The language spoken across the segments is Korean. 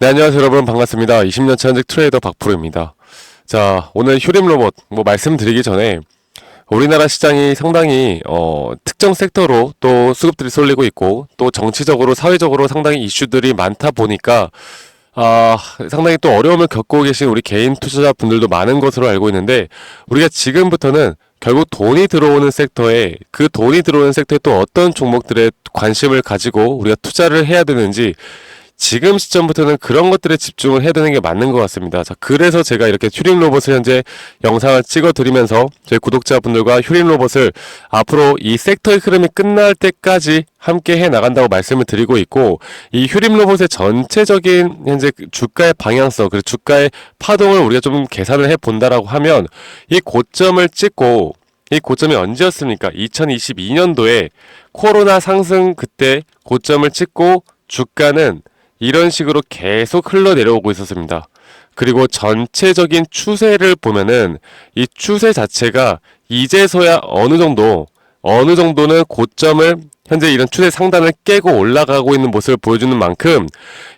네, 안녕하세요, 여러분. 반갑습니다. 20년차 현직 트레이더 박프로입니다. 자, 오늘 휴림 로봇, 말씀드리기 전에, 우리나라 시장이 상당히, 특정 섹터로 또 수급들이 쏠리고 있고, 또 정치적으로, 사회적으로 상당히 이슈들이 많다 보니까, 상당히 또 어려움을 겪고 계신 우리 개인 투자자분들도 많은 것으로 알고 있는데, 우리가 지금부터는 결국 돈이 들어오는 섹터에, 그 돈이 들어오는 섹터에 또 어떤 종목들에 관심을 가지고 우리가 투자를 해야 되는지, 지금 시점부터는 그런 것들에 집중을 해야 되는 게 맞는 것 같습니다. 자, 그래서 제가 이렇게 휴림 로봇을 현재 영상을 찍어 드리면서 저희 구독자분들과 휴림 로봇을 앞으로 이 섹터의 흐름이 끝날 때까지 함께 해 나간다고 말씀을 드리고 있고, 이 휴림 로봇의 전체적인 현재 주가의 방향성, 그리고 주가의 파동을 우리가 좀 계산을 해 본다라고 하면, 이 고점을 찍고, 이 고점이 언제였습니까? 2022년도에 코로나 상승 그때 고점을 찍고 주가는 이런 식으로 계속 흘러내려오고 있었습니다. 그리고 전체적인 추세를 보면은 이 추세 자체가 이제서야 어느 정도는 고점을 현재 이런 추세 상단을 깨고 올라가고 있는 모습을 보여주는 만큼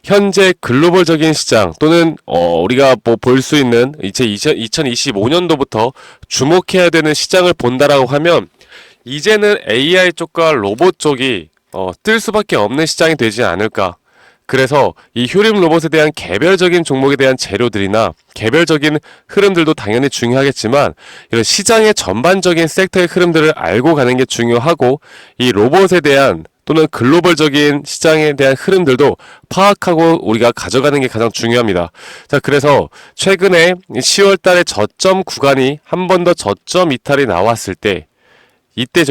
현재 글로벌적인 시장 또는 우리가 볼 수 있는 이제 2025년도부터 주목해야 되는 시장을 본다라고 하면 이제는 AI 쪽과 로봇 쪽이 뜰 수밖에 없는 시장이 되지 않을까. 그래서 이 휴림 로봇에 대한 개별적인 종목에 대한 재료들이나 개별적인 흐름들도 당연히 중요하겠지만 이런 시장의 전반적인 섹터의 흐름들을 알고 가는 게 중요하고 이 로봇에 대한 또는 글로벌적인 시장에 대한 흐름들도 파악하고 우리가 가져가는 게 가장 중요합니다. 자, 그래서 최근에 10월 달에 저점 구간이 한 번 더 저점 이탈이 나왔을 때 이때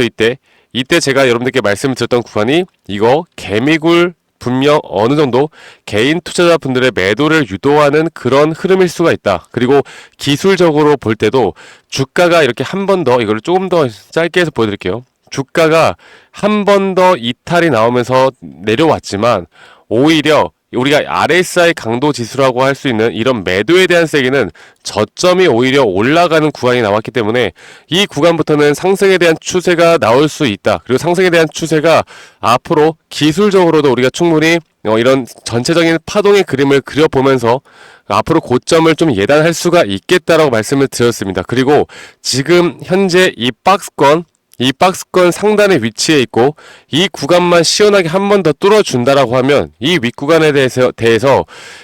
제가 여러분들께 말씀드렸던 구간이 이거 개미굴 분명 어느 정도 개인 투자자분들의 매도를 유도하는 그런 흐름일 수가 있다. 그리고 기술적으로 볼 때도 주가가 이렇게 한 번 더 이거를 조금 더 짧게 해서 보여드릴게요. 주가가 한 번 더 이탈이 나오면서 내려왔지만 오히려 우리가 RSI 강도 지수라고 할 수 있는 이런 매도에 대한 세기는 저점이 오히려 올라가는 구간이 나왔기 때문에 이 구간부터는 상승에 대한 추세가 나올 수 있다. 그리고 상승에 대한 추세가 앞으로 기술적으로도 우리가 충분히 이런 전체적인 파동의 그림을 그려보면서 앞으로 고점을 좀 예단할 수가 있겠다라고 말씀을 드렸습니다. 그리고 지금 현재 이 박스권 상단에 위치해 있고 이 구간만 시원하게 한 번 더 뚫어준다라고 하면 이 윗구간에 대해서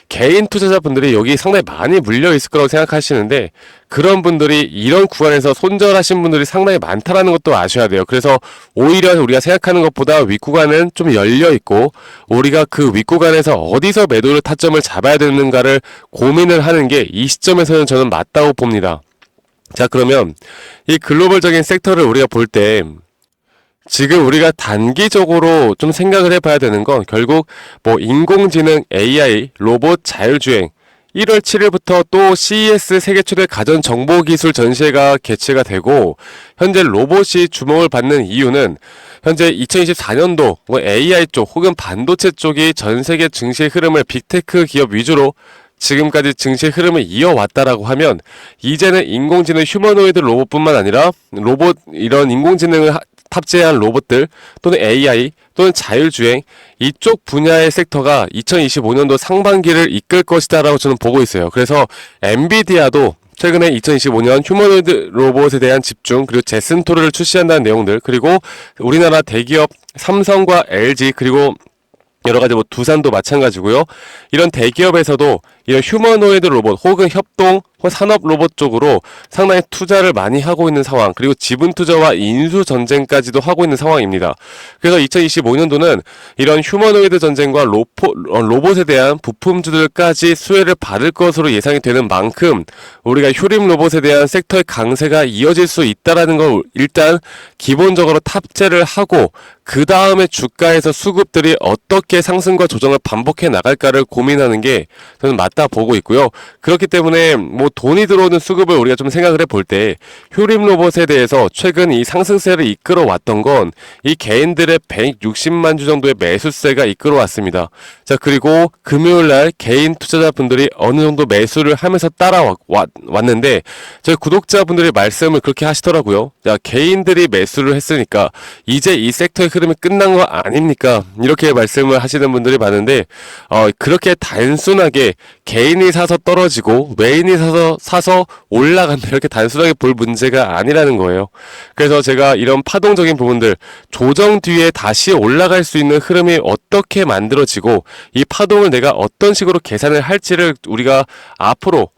개인 투자자분들이 여기 상당히 많이 물려 있을 거라고 생각하시는데 그런 분들이 이런 구간에서 손절하신 분들이 상당히 많다라는 것도 아셔야 돼요. 그래서 오히려 우리가 생각하는 것보다 윗구간은 좀 열려 있고 우리가 그 윗구간에서 어디서 매도를 타점을 잡아야 되는가를 고민을 하는 게 이 시점에서는 저는 맞다고 봅니다. 자, 그러면 이 글로벌적인 섹터를 우리가 볼 때 지금 우리가 단기적으로 좀 생각을 해봐야 되는 건 결국 인공지능, AI, 로봇, 자율주행 1월 7일부터 또 CES 세계 최대 가전정보기술 전시회가 개최가 되고 현재 로봇이 주목을 받는 이유는 현재 2024년도 AI 쪽 혹은 반도체 쪽이 전 세계 증시의 흐름을 빅테크 기업 위주로 지금까지 증시의 흐름을 이어왔다라고 하면 이제는 인공지능 휴머노이드 로봇뿐만 아니라 이런 인공지능을 탑재한 로봇들 또는 AI 또는 자율주행 이쪽 분야의 섹터가 2025년도 상반기를 이끌 것이다라고 저는 보고 있어요. 그래서 엔비디아도 최근에 2025년 휴머노이드 로봇에 대한 집중 그리고 제슨토르를 출시한다는 내용들 그리고 우리나라 대기업 삼성과 LG 그리고 여러가지 두산도 마찬가지고요. 이런 대기업에서도 이런 휴머노이드 로봇 혹은 협동 혹은 산업 로봇 쪽으로 상당히 투자를 많이 하고 있는 상황 그리고 지분 투자와 인수 전쟁까지도 하고 있는 상황입니다. 그래서 2025년도는 이런 휴머노이드 전쟁과 로봇에 대한 부품주들까지 수혜를 받을 것으로 예상이 되는 만큼 우리가 휴림 로봇에 대한 섹터의 강세가 이어질 수 있다라는 걸 일단 기본적으로 탑재를 하고 그 다음에 주가에서 수급들이 어떻게 상승과 조정을 반복해 나갈까를 고민하는 게 저는 맞다 보고 있고요. 그렇기 때문에 돈이 들어오는 수급을 우리가 좀 생각을 해볼 때 휴림 로봇에 대해서 최근 이 상승세를 이끌어 왔던 건 이 개인들의 160만 주 정도의 매수세가 이끌어 왔습니다. 자, 그리고 금요일날 개인 투자자분들이 어느 정도 매수를 하면서 따라왔는데 저희 구독자분들이 말씀을 그렇게 하시더라고요. 야, 개인들이 매수를 했으니까 이제 이 섹터의 흐름이 끝난 거 아닙니까? 이렇게 말씀을 하시는 분들이 많은데 그렇게 단순하게 개인이 사서 떨어지고 외인이 사서 올라간다 이렇게 단순하게 볼 문제가 아니라는 거예요. 그래서 제가 이런 파동적인 부분들 조정 뒤에 다시 올라갈 수 있는 흐름이 어떻게 만들어지고 이 파동을 내가 어떤 식으로 계산을 할지를 우리가 앞으로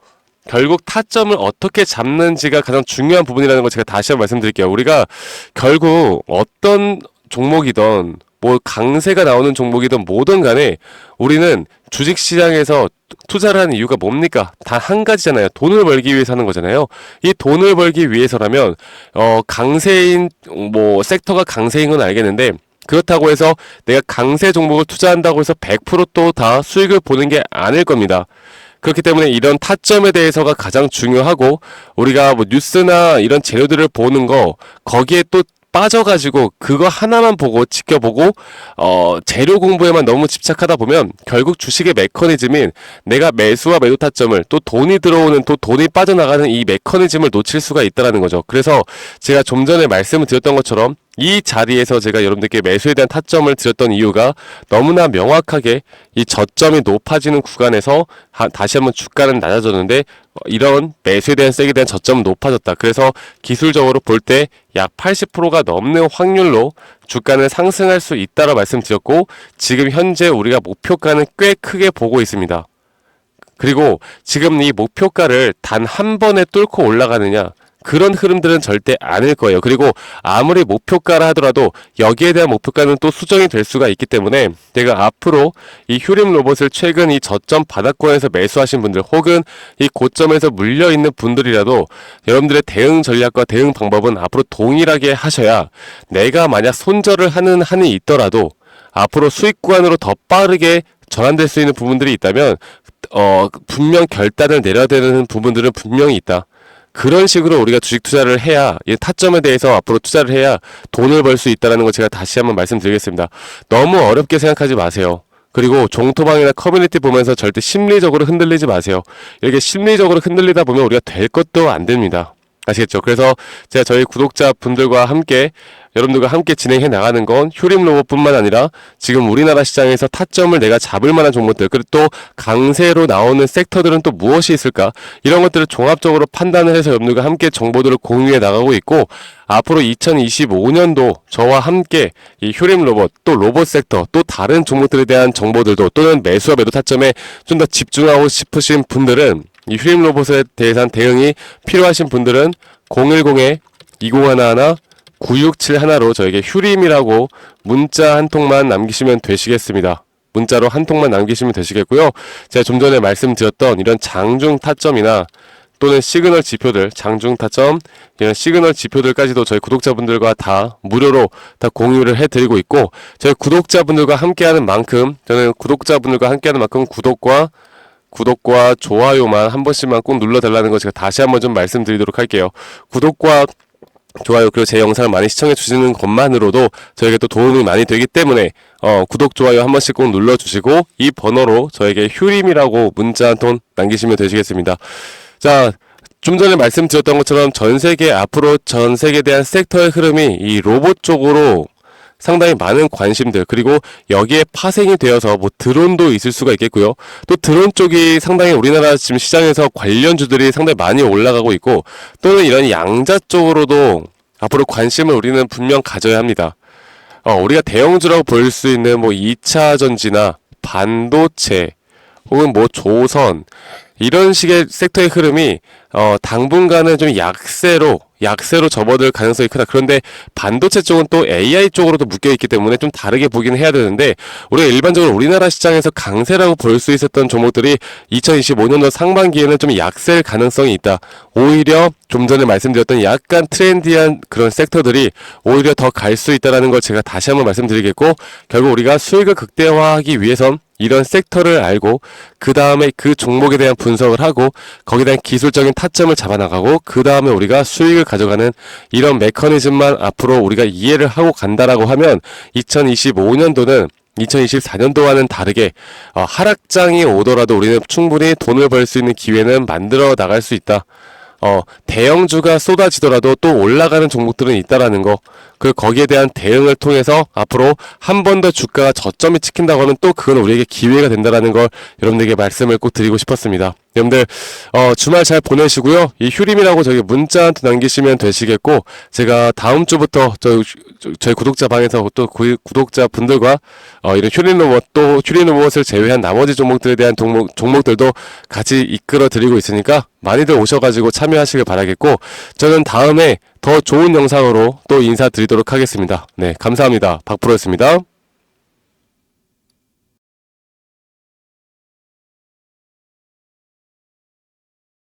결국 타점을 어떻게 잡는지가 가장 중요한 부분이라는 걸 제가 다시 한번 말씀드릴게요. 우리가 결국 어떤 종목이든 뭐 강세가 나오는 종목이든 뭐든 간에 우리는 주식시장에서 투자를 하는 이유가 뭡니까? 단 한 가지잖아요. 돈을 벌기 위해서 하는 거잖아요. 이 돈을 벌기 위해서라면 강세인 뭐 섹터가 강세인 건 알겠는데 그렇다고 해서 내가 강세 종목을 투자한다고 해서 100% 다 수익을 보는 게 아닐 겁니다. 그렇기 때문에 이런 타점에 대해서가 가장 중요하고 우리가 뭐 뉴스나 이런 재료들을 보는 거 거기에 또 빠져가지고 그거 하나만 보고 지켜보고 재료 공부에만 너무 집착하다 보면 결국 주식의 메커니즘인 내가 매수와 매도 타점을 또 돈이 들어오는 또 돈이 빠져나가는 이 메커니즘을 놓칠 수가 있다는 거죠. 그래서 제가 좀 전에 말씀을 드렸던 것처럼 이 자리에서 제가 여러분들께 매수에 대한 타점을 드렸던 이유가 너무나 명확하게 이 저점이 높아지는 구간에서 다시 한번 주가는 낮아졌는데 이런 매수에 대한 세에 대한 저점은 높아졌다. 그래서 기술적으로 볼 때 약 80%가 넘는 확률로 주가는 상승할 수 있다고 말씀드렸고 지금 현재 우리가 목표가는 꽤 크게 보고 있습니다. 그리고 지금 이 목표가를 단 한 번에 뚫고 올라가느냐 그런 흐름들은 절대 아닐 거예요. 그리고 아무리 목표가라 하더라도 여기에 대한 목표가는 또 수정이 될 수가 있기 때문에 내가 앞으로 이 휴림 로봇을 최근 이 저점 바닥권에서 매수하신 분들 혹은 이 고점에서 물려있는 분들이라도 여러분들의 대응 전략과 대응 방법은 앞으로 동일하게 하셔야 내가 만약 손절을 하는 한이 있더라도 앞으로 수익 구간으로 더 빠르게 전환될 수 있는 부분들이 있다면 분명 결단을 내려야 되는 부분들은 분명히 있다. 그런 식으로 우리가 주식 투자를 해야 이 타점에 대해서 앞으로 투자를 해야 돈을 벌 수 있다는 거 제가 다시 한번 말씀드리겠습니다. 너무 어렵게 생각하지 마세요. 그리고 종토방이나 커뮤니티 보면서 절대 심리적으로 흔들리지 마세요. 이렇게 심리적으로 흔들리다 보면 우리가 될 것도 안 됩니다. 아시겠죠? 그래서 제가 저희 구독자분들과 함께 여러분들과 함께 진행해 나가는 건 휴림 로봇뿐만 아니라 지금 우리나라 시장에서 타점을 내가 잡을 만한 종목들 그리고 또 강세로 나오는 섹터들은 또 무엇이 있을까 이런 것들을 종합적으로 판단을 해서 여러분들과 함께 정보들을 공유해 나가고 있고 앞으로 2025년도 저와 함께 이 휴림 로봇 또 로봇 sek터 또 다른 종목들에 대한 정보들도 또는 매수와 매도 타점에 좀 더 집중하고 싶으신 분들은 이 휴림 로봇에 대해서는 대응이 필요하신 분들은 010-2011-9671로 저에게 휴림이라고 문자 한 통만 남기시면 되시겠습니다. 문자로 한 통만 남기시면 되시겠고요. 제가 좀 전에 말씀드렸던 이런 장중 타점이나 또는 시그널 지표들, 장중 타점, 이런 시그널 지표들까지도 저희 구독자분들과 다 무료로 다 공유를 해드리고 있고 저희 구독자분들과 함께하는 만큼 저는 구독자분들과 함께하는 만큼 구독과 좋아요만 한 번씩만 꼭 눌러달라는 거 제가 다시 한번 좀 말씀드리도록 할게요. 구독과 좋아요 그리고 제 영상을 많이 시청해 주시는 것만으로도 저에게 또 도움이 많이 되기 때문에 구독 좋아요 한 번씩 꼭 눌러주시고 이 번호로 저에게 휴림이라고 문자 한 통 남기시면 되시겠습니다. 자, 좀 전에 말씀드렸던 것처럼 앞으로 전 세계에 대한 섹터의 흐름이 이 로봇 쪽으로 상당히 많은 관심들 그리고 여기에 파생이 되어서 뭐 드론도 있을 수가 있겠고요. 또 드론 쪽이 상당히 우리나라 지금 시장에서 관련주들이 상당히 많이 올라가고 있고 또는 이런 양자 쪽으로도 앞으로 관심을 우리는 분명 가져야 합니다. 우리가 대형주라고 볼 수 있는 뭐 2차 전지나 반도체 혹은 뭐 조선 이런 식의 섹터의 흐름이 당분간은 좀 약세로 접어들 가능성이 크다. 그런데 반도체 쪽은 또 AI 쪽으로도 묶여있기 때문에 좀 다르게 보긴 해야 되는데 우리가 일반적으로 우리나라 시장에서 강세라고 볼 수 있었던 종목들이 2025년도 상반기에는 좀 약세일 가능성이 있다. 오히려 좀 전에 말씀드렸던 약간 트렌디한 그런 섹터들이 오히려 더 갈 수 있다는 걸 제가 다시 한번 말씀드리겠고 결국 우리가 수익을 극대화하기 위해선 이런 섹터를 알고 그 다음에 그 종목에 대한 분석을 하고 거기에 대한 기술적인 타점을 잡아나가고 그 다음에 우리가 수익을 가져가는 이런 메커니즘만 앞으로 우리가 이해를 하고 간다라고 하면 2025년도는 2024년도와는 다르게 하락장이 오더라도 우리는 충분히 돈을 벌 수 있는 기회는 만들어 나갈 수 있다. 대형주가 쏟아지더라도 또 올라가는 종목들은 있다라는 거, 그 거기에 대한 대응을 통해서 앞으로 한 번 더 주가가 저점이 찍힌다고 하면 또 그건 우리에게 기회가 된다라는 걸 여러분들에게 말씀을 꼭 드리고 싶었습니다. 여러분들 주말 잘 보내시고요. 이 휴림이라고 저기 문자 한테 남기시면 되시겠고, 제가 다음 주부터 저희 구독자 방에서 또 구독자 분들과 이런 휴림 로봇을 제외한 나머지 종목들에 대한 종목들도 같이 이끌어 드리고 있으니까 많이들 오셔가지고 참여하시길 바라겠고, 저는 다음에 더 좋은 영상으로 또 인사드리도록 하겠습니다. 네, 감사합니다. 박프로였습니다.